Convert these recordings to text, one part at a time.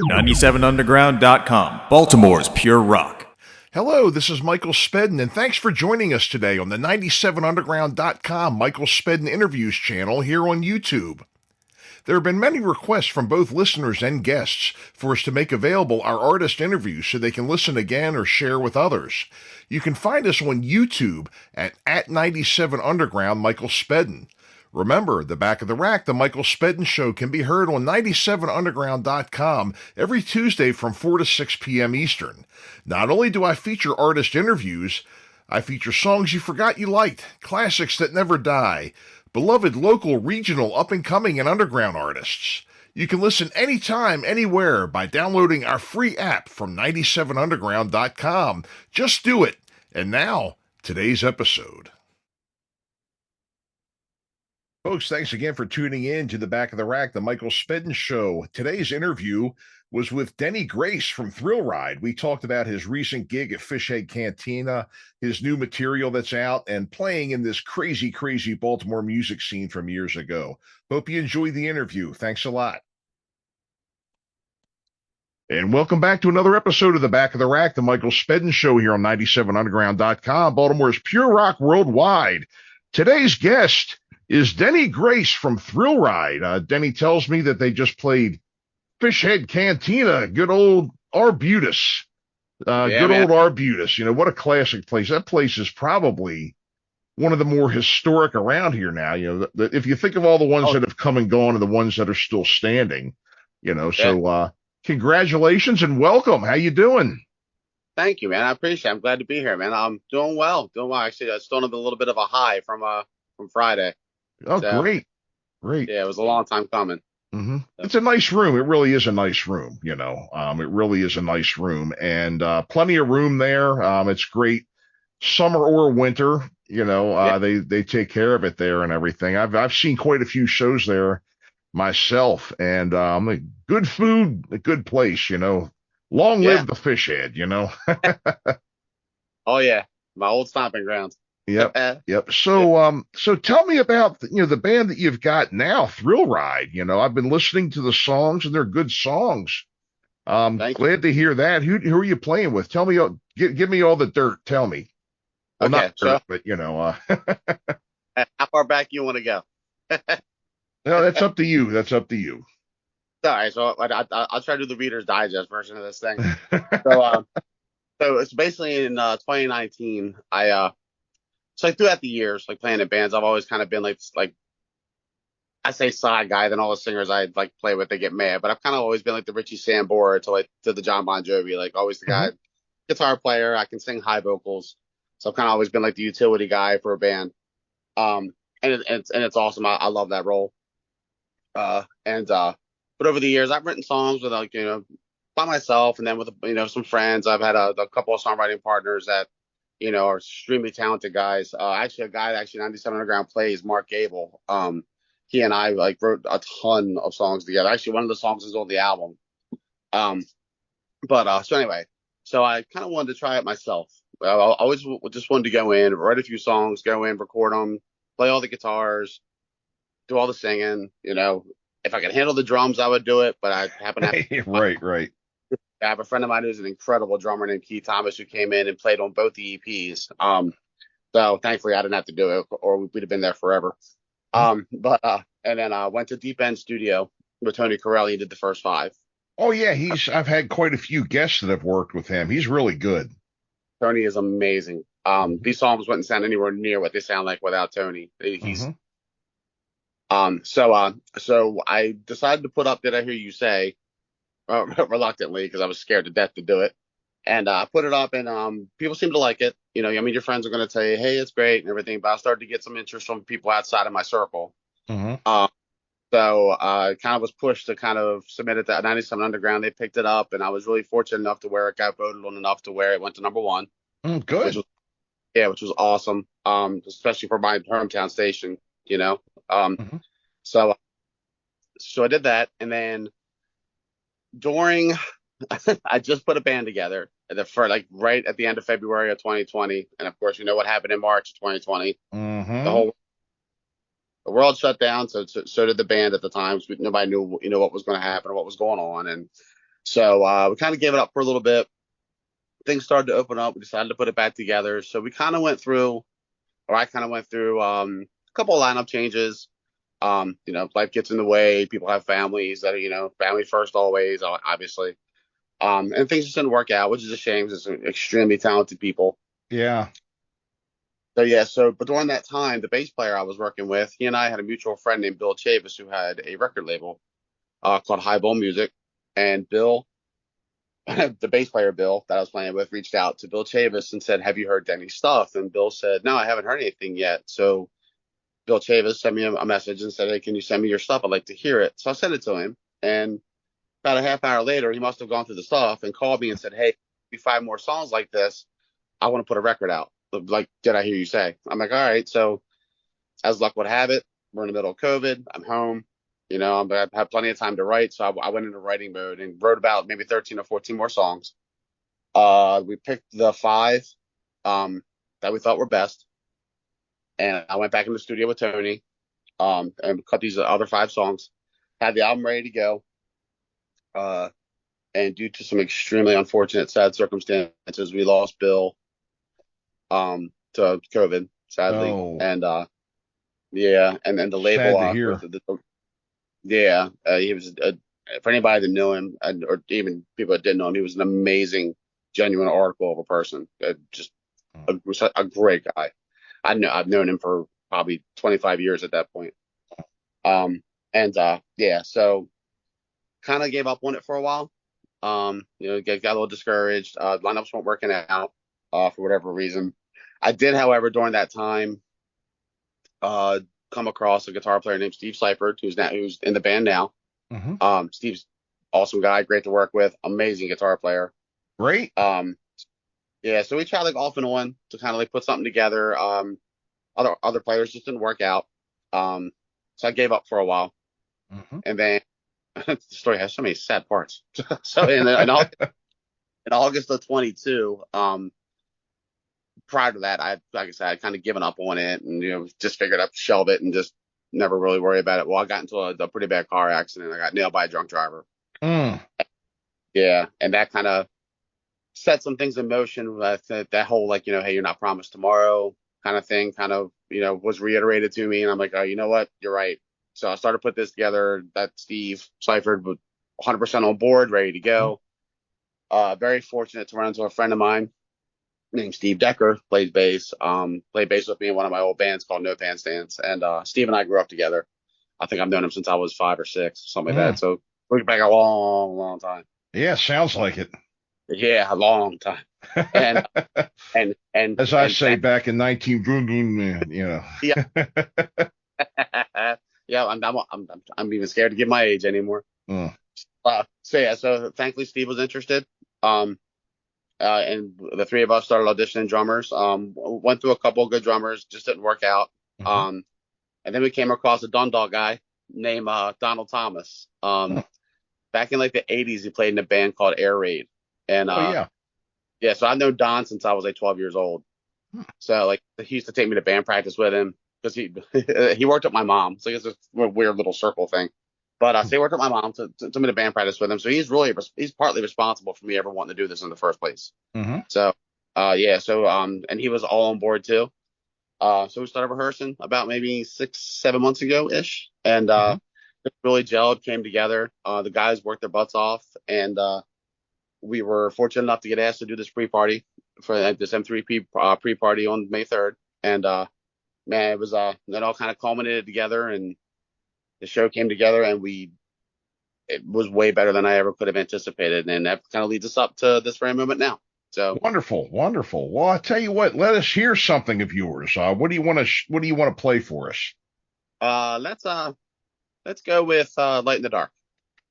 97underground.com, Baltimore's pure rock. Hello, this is Michael Spedden, and thanks for joining us today on the 97underground.com Michael Spedden Interviews channel here on YouTube. There have been many requests from both listeners and guests for us to make available our artist interviews so they can listen again or share with others. You can find us on YouTube at 97underground Michael Spedden. Remember, the Back of the Rack, the Michael Spedden Show, can be heard on 97underground.com every Tuesday from 4 to 6 p.m. Eastern. Not only do I feature artist interviews, I feature songs you forgot you liked, classics that never die, beloved local, regional, up-and-coming, and underground artists. You can listen anytime, anywhere by downloading our free app from 97underground.com. Just do it. And now, today's episode. Folks, thanks again for tuning in to the Back of the Rack, the Michael Spedden Show. Today's interview was with Denny Grace from Thrillride. We talked about his recent gig at Fishhead Cantina, his new material that's out, and playing in this crazy, crazy Baltimore music scene from years ago. Hope you enjoyed the interview. Thanks a lot. And welcome back to another episode of the Back of the Rack, the Michael Spedden Show here on 97underground.com, Baltimore's pure rock worldwide. Today's guest is Denny Grace from Thrillride. Denny tells me that they just played Fishhead Cantina, good old Arbutus. Old Arbutus. You know, what a classic place. That place is probably one of the more historic around here now. You know, if you think of all the ones that have come and gone and the ones that are still standing, you know, so congratulations and welcome. How you doing? Thank you, man. I appreciate it. I'm glad to be here, man. I'm doing well. Actually, I still have a little bit of a high from Friday. Oh, so, great. Yeah, it was a long time coming. Mm-hmm. So. It's a nice room. It really is a nice room, you know. It really is a nice room, and plenty of room there. It's great, summer or winter. You know, they take care of it there and everything. I've seen quite a few shows there myself, and good food, a good place. You know, long live the Fishhead. You know. Oh yeah, my old stomping grounds. Yep. So tell me about the band that you've got now, Thrillride. You know, I've been listening to the songs and they're good songs. Glad to hear that. Who are you playing with? Tell me, give me all the dirt. Tell me. Well, not dirt, but you know. How far back you want to go? No, that's up to you. That's up to you. All right, so I'll try to do the Reader's Digest version of this thing. So it's basically in 2019. So like throughout the years, like playing in bands, I've always kind of been like I say side guy. Then all the singers I like play with, they get mad. But I've kind of always been like the Richie Sambora to the John Bon Jovi, like always the guy, guitar player. I can sing high vocals, so I've kind of always been like the utility guy for a band. And it's awesome. I love that role. But over the years, I've written songs with by myself, and then with some friends. I've had a couple of songwriting partners that are extremely talented guys. Actually, a guy that 97 Underground plays, Mark Gable. He and I wrote a ton of songs together. Actually, one of the songs is on the album. So anyway, I kind of wanted to try it myself. I always just wanted to go in, write a few songs, go in, record them, play all the guitars, do all the singing. If I could handle the drums, I would do it. But I happen to have right. I have a friend of mine who's an incredible drummer named Keith Thomas who came in and played on both the EPs. So thankfully I didn't have to do it, or we'd have been there forever. And then I went to Deep End Studio with Tony Corelli and did the first 5. Oh yeah, I've had quite a few guests that have worked with him. He's really good. Tony is amazing. These songs wouldn't sound anywhere near what they sound like without Tony. He's so I decided to put up Did I Hear You Say? Reluctantly, because I was scared to death to do it, and I put it up, and people seem to like it. Your friends are going to tell you, hey, it's great and everything, but I started to get some interest from people outside of my circle. So I kind of was pushed to kind of submit it to 97 Underground. They picked it up, and I was really fortunate enough to where it got voted on enough to where it went to number 1. Good. Which was awesome, especially for my hometown station. So I did that, and then during I just put a band together for right at the end of February of 2020, and of course what happened in March of 2020. The world shut down, so did the band at the time. So nobody knew what was going to happen or what was going on, and So we kind of gave it up for a little bit. Things started to open up. We decided to put it back together. So we kind of went through, or I kind of went through a couple of lineup changes. Life gets in the way. People have families that are, family first always, obviously. And things just didn't work out, which is a shame because it's extremely talented people. Yeah. But during that time, the bass player I was working with, he and I had a mutual friend named Bill Chavis who had a record label called Highball Music. And Bill, the bass player Bill that I was playing with, reached out to Bill Chavis and said, "Have you heard Denny's stuff?" And Bill said, "No, I haven't heard anything yet." So Bill Chavis sent me a message and said, "Hey, can you send me your stuff? I'd like to hear it." So I sent it to him. And about a half hour later, he must have gone through the stuff and called me and said, "Hey, if 5 more songs like this, I want to put a record out. Like, did I hear you say?" I'm like, "All right." So as luck would have it, we're in the middle of COVID. I'm home. I have plenty of time to write. So I went into writing mode and wrote about maybe 13 or 14 more songs. We picked the 5 that we thought were best. And I went back in the studio with Tony and cut these other 5 songs. Had the album ready to go. And due to some extremely unfortunate, sad circumstances, we lost Bill to COVID, sadly. Oh. And and then the label. Sad to hear. He was for anybody that knew him, or even people that didn't know him, he was an amazing, genuine article of a person. Just a great guy. I've known him for probably 25 years at that point. So kind of gave up on it for a while. Got a little discouraged. Lineups weren't working out for whatever reason. I did, however, during that time, come across a guitar player named Steve Seifert, who's in the band now. Mm-hmm. Steve's awesome guy, great to work with, amazing guitar player. Great. So we tried like off and on to kind of like put something together. Other players just didn't work out. So I gave up for a while. Mm-hmm. And then the story has so many sad parts. So in August of 22, prior to that, like I said, I'd kind of given up on it and, just figured I'd shelve it and just never really worry about it. Well, I got into a pretty bad car accident. I got nailed by a drunk driver. Yeah. And that kind of set some things in motion. That whole, like, hey, you're not promised tomorrow kind of thing was reiterated to me. And I'm like, oh, you know what? You're right. So I started to put this together. That Steve Seifert was 100% on board, ready to go. Very fortunate to run into a friend of mine named Steve Decker, played bass with me in one of my old bands called No Pants Dance. And Steve and I grew up together. I think I've known him since I was 5 or 6, something like that. So looking back a long, long time. Yeah, sounds like it. Yeah, a long time. And as I say, back in 19, Yeah. Yeah, I'm even scared to give my age anymore. So thankfully Steve was interested. And the 3 of us started auditioning drummers. Went through a couple of good drummers, just didn't work out. And then we came across a Dundalk guy named Donald Thomas. Back in like the 80s, he played in a band called Air Raid. And so I've known Don since I was like 12 years old. So like he used to take me to band practice with him because he worked with my mom. So it's a weird little circle thing. But so he worked with my mom to me to band practice with him. So he's partly responsible for me ever wanting to do this in the first place. So and he was all on board too. So we started rehearsing about maybe 6-7 months ago ish, and it really gelled, came together. The guys worked their butts off, and we were fortunate enough to get asked to do this pre-party for this M3P pre-party on May 3rd. And man, it was it all kind of culminated together, and the show came together, and it was way better than I ever could have anticipated, and that kind of leads us up to this very moment now. So wonderful. Well, I tell you what, let us hear something of yours. What do you want to play for us? Let's go with Light in the Dark.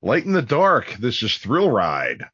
Light in the Dark. This is Thrillride.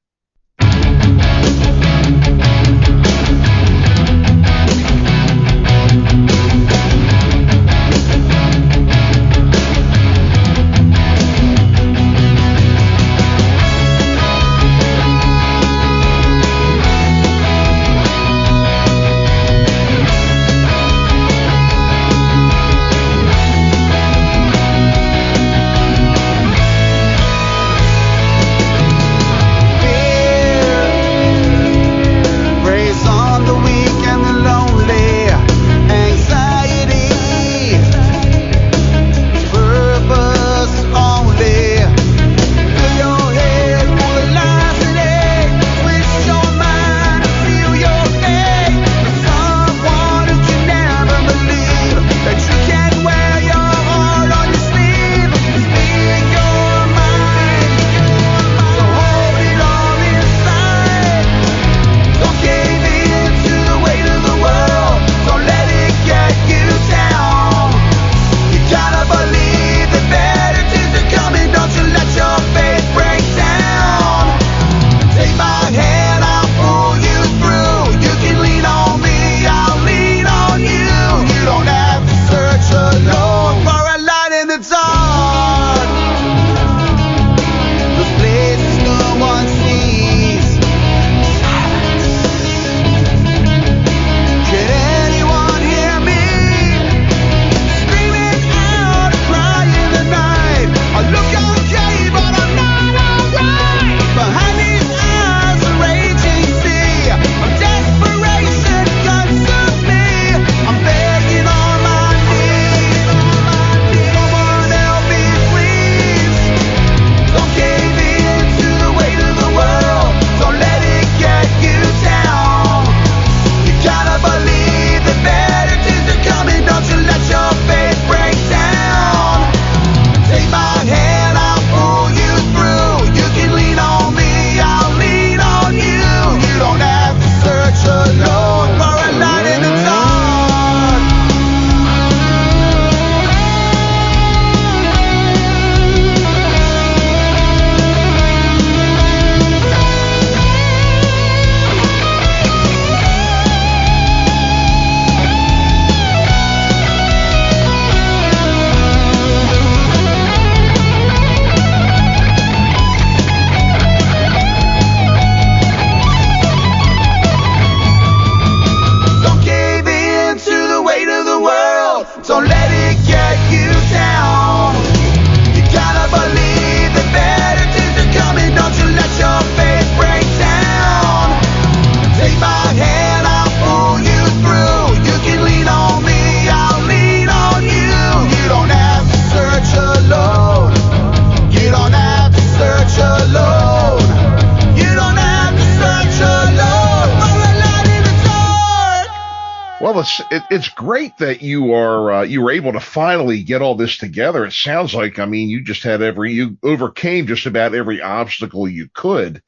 Well, it's great that you were able to finally get all this together. It sounds like, I mean, you overcame just about every obstacle you could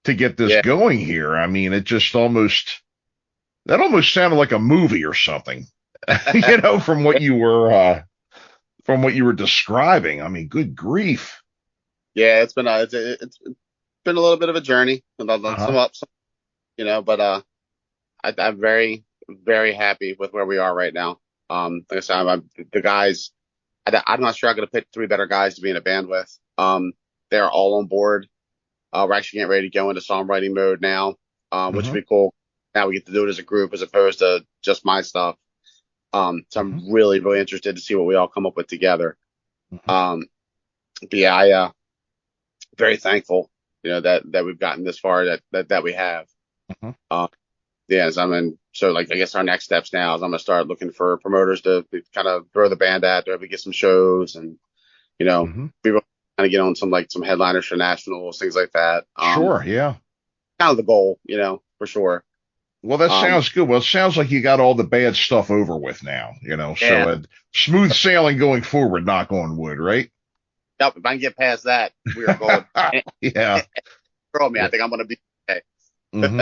to get this Yeah. going here. I mean, it just almost sounded like a movie or something, from what you were describing. I mean, good grief. Yeah, it's been a little bit of a journey, and some Uh-huh. ups, but I'm very, very happy with where we are right now. Like I said, the guys. I'm not sure I'm going to pick three better guys to be in a band with. They're all on board. We're actually getting ready to go into songwriting mode now, which Hmm. would be cool. Now we get to do it as a group as opposed to just my stuff. So Hmm. I'm really, really interested to see what we all come up with together. Hmm. Um, but yeah, very thankful, that we've gotten this far that we have. Hmm. Uh, yeah, so so like, I guess our next steps now is I'm gonna start looking for promoters to kind of throw the band at, to maybe get some shows and, Hmm. be able to kind of get on some headliners for nationals, things like that. Sure. Yeah. Kind of the goal, for sure. Well, that Um, sounds good. Well, it sounds like you got all the bad stuff over with now, yeah, so smooth sailing going forward, knock on wood, right? yep, if I can get past that, we are golden. Yeah. Throw me, I Yeah. think I'm gonna be okay. Hmm.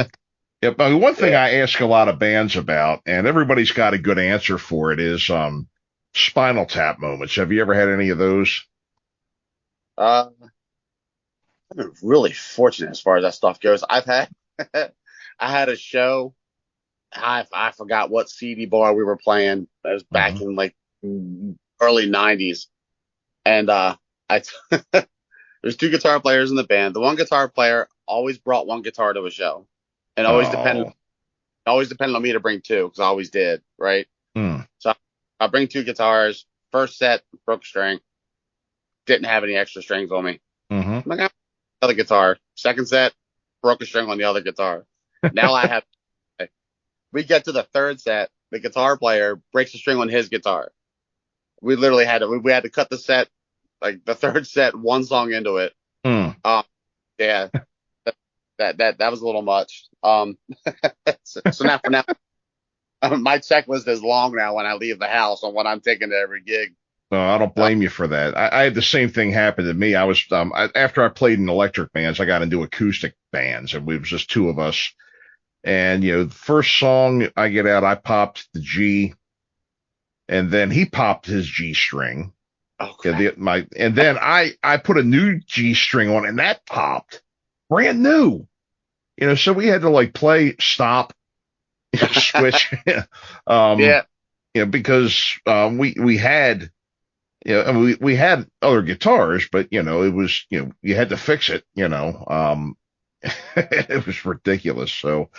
Yep. I mean, one thing Yeah. I ask a lot of bands about, and everybody's got a good answer for it, is Spinal Tap moments. Have you ever had any of those? Uh, I've been really fortunate as far as that stuff goes. I had a show. I forgot what CD bar we were playing. That was back Hmm. in like early '90s, and I there's two guitar players in the band. The one guitar player always brought one guitar to a show, and Oh. always depended on me to bring two because I always did, right? Hmm. So I bring two guitars. First set broke a string, didn't have any extra strings on me. Hmm. I'm like, "Ah, another guitar." Second set, broke a string on the other guitar. Now I have. We get to the third set, the guitar player breaks a string on his guitar. We literally we had to cut the set, like the third set, one song into it. Hmm. Um, yeah, that was a little much. So now for now, my checklist is long now when I leave the house on what I'm taking to every gig. No, I don't Uh, blame you for that. I had the same thing happen to me. After I played in electric bands, I got into acoustic bands, and it was just two of us. And the first song I get out, I popped the G, and then he popped his G string. oh Yeah, crap! and then I put a new G string on, and that popped, brand new. So we had to like play stop, switch, um, Yeah, because we had. And we had other guitars, but it was you had to fix it. It was ridiculous. So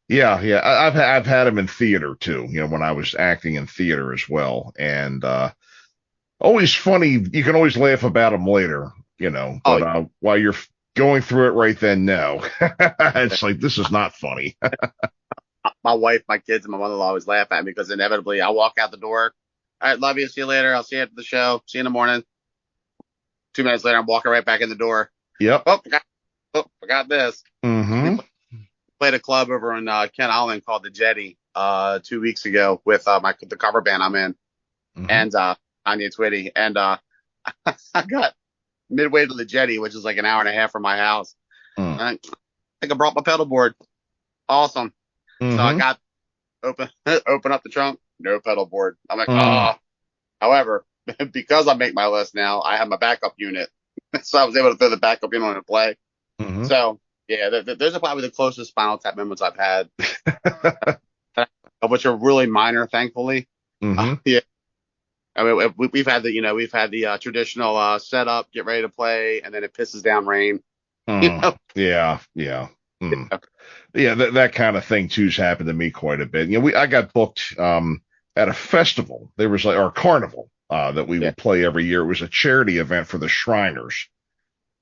yeah, yeah, I've had them in theater too. When I was acting in theater as well, and always funny. You can always laugh about them later. oh, But while you're going through it right then, no, it's like this is not funny. my wife, my kids, and my mother-in-law always laugh at me because inevitably I walk out the door. All right, love you. See you later. I'll see you after the show. See you in the morning. 2 minutes later, I'm walking right back in the door. Yep. Forgot this. We Mm-hmm. played a club over in Kent Island called the Jetty 2 weeks ago with the cover band I'm in, Mm-hmm. and Anya Twitty. And I got midway to the Jetty, which is like an hour and a half from my house. I think I brought my pedal board. Awesome. So I Mm-hmm. got open up the trunk, no pedal board. I'm like, Mm. oh. However, because I make my list now, I have my backup unit, so I was able to throw the backup unit and play. Mm-hmm. So yeah, those are probably the closest Spinal Tap moments I've had, which are really minor, thankfully. Mm-hmm. Yeah, I mean we've had the traditional setup, get ready to play, and then it pisses down rain. You Mm. know, Yeah, yeah. Mm. Yeah, that kind of thing too's happened to me quite a bit. I got booked at a festival. There was like or a carnival that we yeah, would play every year. It was a charity event for the Shriners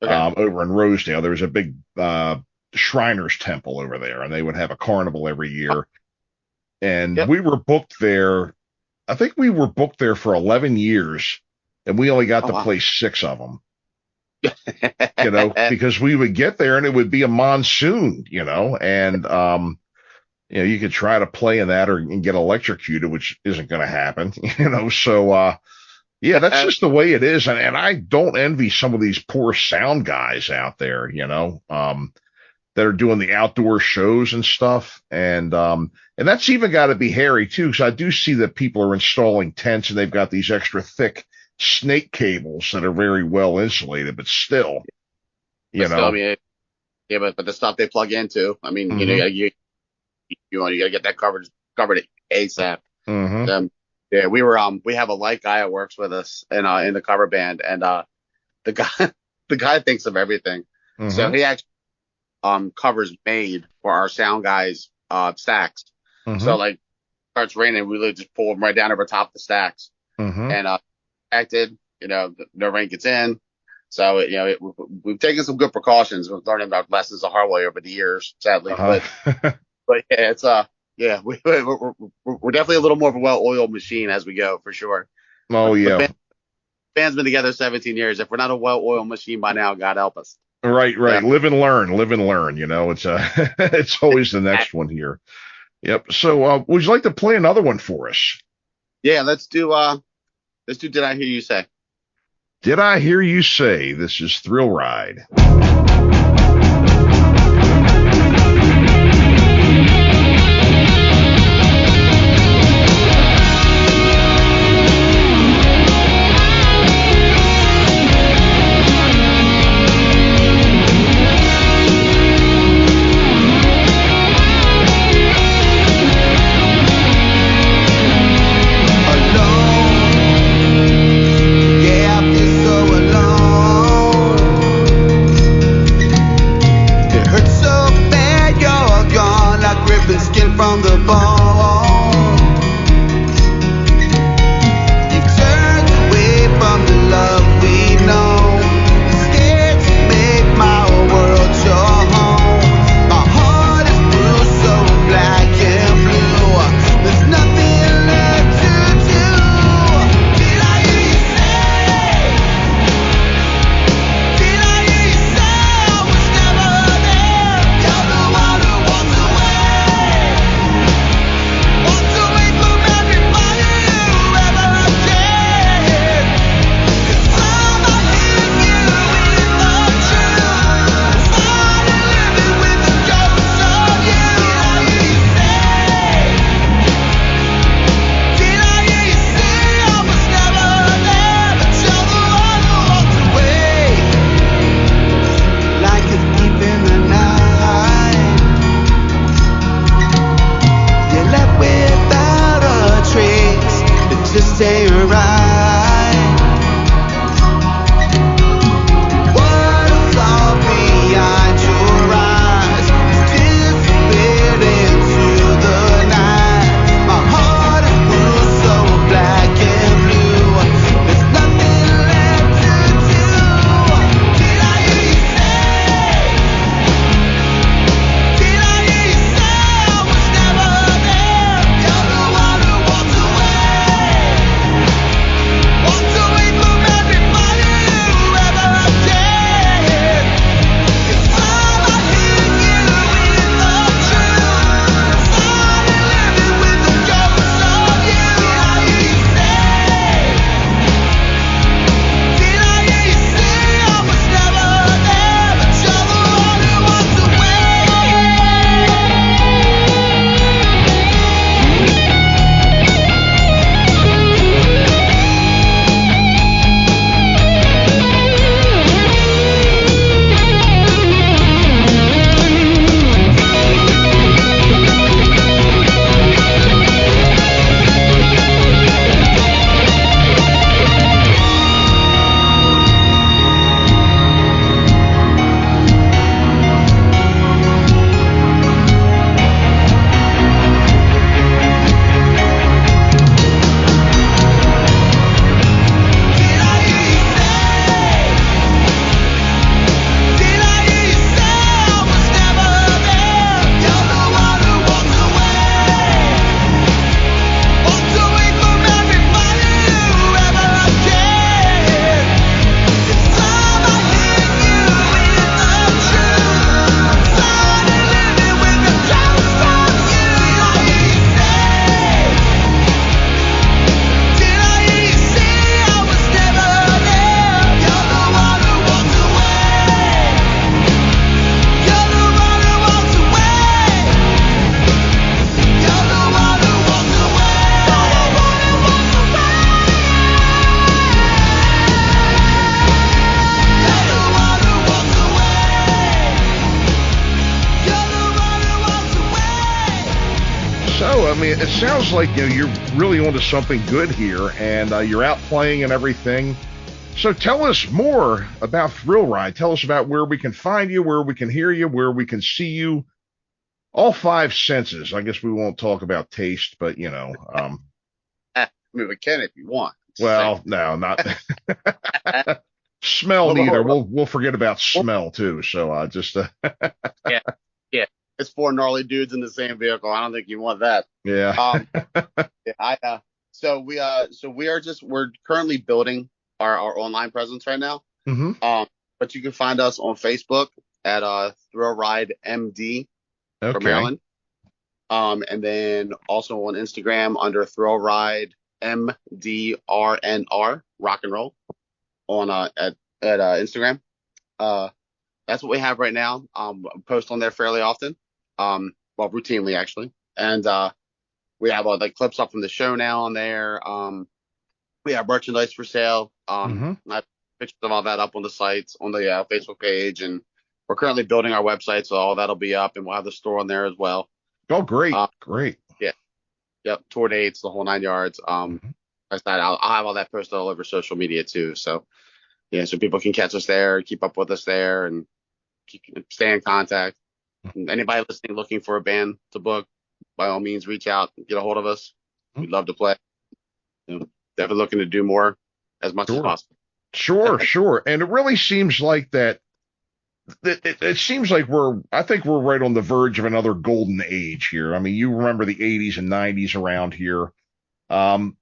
okay, over in Rosedale. There was a big Shriners temple over there, and they would have a carnival every year. And yep, we were booked there. I think we were booked there for 11 years, and we only got oh to wow, play six of them. Because we would get there and it would be a monsoon, and you could try to play in that and get electrocuted, which isn't going to happen, So, yeah, that's just the way it is. And I don't envy some of these poor sound guys out there, that are doing the outdoor shows and stuff. And that's even got to be hairy too, because I do see that people are installing tents and they've got these extra thick snake cables that are very well insulated, but still, I mean, yeah, but the stuff they plug into, I mean, you got to get that covered ASAP. Mm-hmm. Yeah, we have a light guy that works with us in the cover band, and the guy thinks of everything. Mm-hmm. So he actually covers made for our sound guys stacks. Mm-hmm. So like starts raining, we just pull them right down over top the stacks, mm-hmm. and protected. No rain gets in. So we've taken some good precautions. We've learned about lessons the hard way over the years, sadly. Uh-huh. But yeah, it's we're definitely a little more of a well-oiled machine as we go, for sure. Oh yeah. Band's been together 17 years. If we're not a well-oiled machine by now, God help us. Right. Yeah. Live and learn. It's it's always the next one here. Yep. So, would you like to play another one for us? Yeah, let's do Did I Hear You Say? Did I Hear You Say? This is Thrillride. From the bone, you turned away from the love we know, scared to make my world your home. My heart is bruised, so black and blue. There's nothing left to do. Did I hear you say? Did I hear you say I was never there? You're the one who walked away. Walked away from everybody who ever cared. It's time I leave you with the truth. Started living with the ghost of you. Did I hear you say? I was never there, but you're the one who walked away. Like a thief in the night, you left without a trace. It just ain't right. What I saw behind your eyes disappeared into the night. My heart is bruised, so black and blue. There's nothing left to do. Did I hear you say? Did I hear you say I was never there? You're the one who walked away. mean, it sounds like you're really onto something good here, and you're out playing and everything. So tell us more about Thrillride. Tell us about where we can find you, where we can hear you, where we can see you. All five senses. I guess we won't talk about taste, but I mean, we can if you want. Well, no, not smell neither. We'll forget about smell too. So just yeah. It's four gnarly dudes in the same vehicle. I don't think you want that. Yeah. So we're currently building our online presence right now. Mm-hmm. But you can find us on Facebook at Thrillride MD for Maryland. And then also on Instagram under Thrillride MDRNR rock and roll on at Instagram. That's what we have right now. Post on there fairly often. Routinely actually. And we have all the clips up from the show now on there. We have merchandise for sale. I have pictures of all that up on the sites, on the Facebook page, and we're currently building our website, so all that'll be up, and we'll have the store on there as well. Oh, great, great. Yeah, yep. Tour dates, the whole 9 yards. I'll have all that posted all over social media too. So yeah, so people can catch us there, keep up with us there, and stay in contact. Anybody listening looking for a band to book, by all means, reach out, get a hold of us. We'd love to play. Definitely looking to do more as much as possible. Sure. And it really seems like that. It seems like I think we're right on the verge of another golden age here. I mean, you remember the 80s and 90s around here. I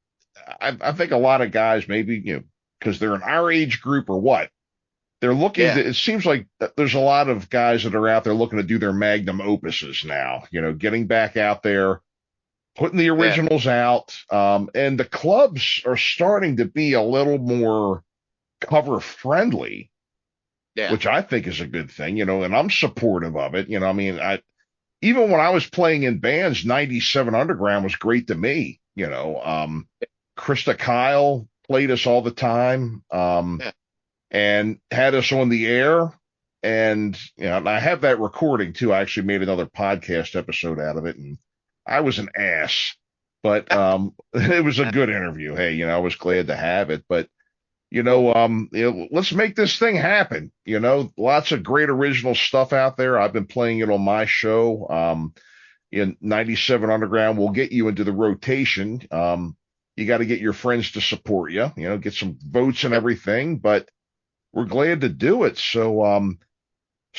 think a lot of guys maybe, because they're in our age group or what, they're looking it seems like there's a lot of guys that are out there looking to do their magnum opuses now, getting back out there, putting the originals out. And the clubs are starting to be a little more cover friendly, which I think is a good thing, and I'm supportive of it. I mean, even when I was playing in bands, 97 Underground was great to me. Krista Kyle played us all the time. And had us on the air. And, and I have that recording too. I actually made another podcast episode out of it, and I was an ass, but it was a good interview. Hey, I was glad to have it, but let's make this thing happen. Lots of great original stuff out there. I've been playing it on my show. In 97 Underground, we'll get you into the rotation. You got to get your friends to support you, get some votes and everything, but we're glad to do it. So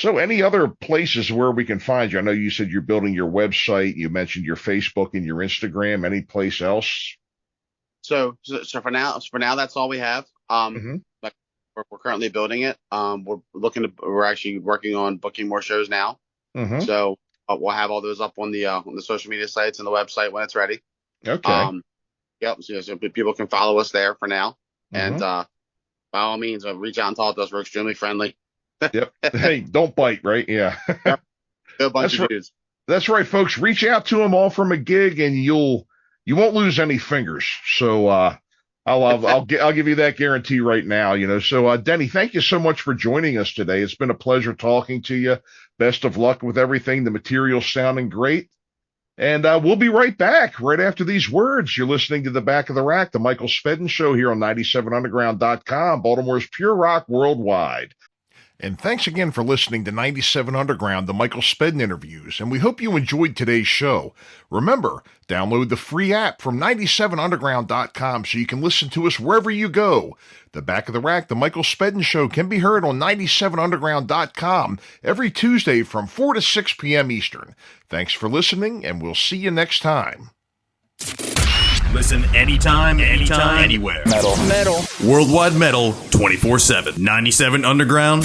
any other places where we can find you? I know you said you're building your website. You mentioned your Facebook and your Instagram. Any place else? So for now, that's all we have. But we're currently building it. We're actually working on booking more shows now. So we'll have all those up on the social media sites and the website when it's ready. Okay. So people can follow us there for now. And by all means, reach out and talk to us. We're extremely friendly. Yep. Hey, don't bite, right? Yeah. A bunch of dudes. That's right, folks. Reach out to them all from a gig, and you won't lose any fingers. So I'll give you that guarantee right now. So Denny, thank you so much for joining us today. It's been a pleasure talking to you. Best of luck with everything. The material's sounding great. And we'll be right back right after these words. You're listening to The Back of the Rack, the Michael Spedden Show here on 97underground.com, Baltimore's Pure Rock Worldwide. And thanks again for listening to 97 Underground, the Michael Spedden Interviews, and we hope you enjoyed today's show. Remember, download the free app from 97underground.com so you can listen to us wherever you go. The Back of the Rack, the Michael Spedden Show, can be heard on 97underground.com every Tuesday from 4 to 6 p.m. Eastern. Thanks for listening, and we'll see you next time. Listen anytime, anywhere. Metal. Worldwide metal, 24/7. 97 Underground.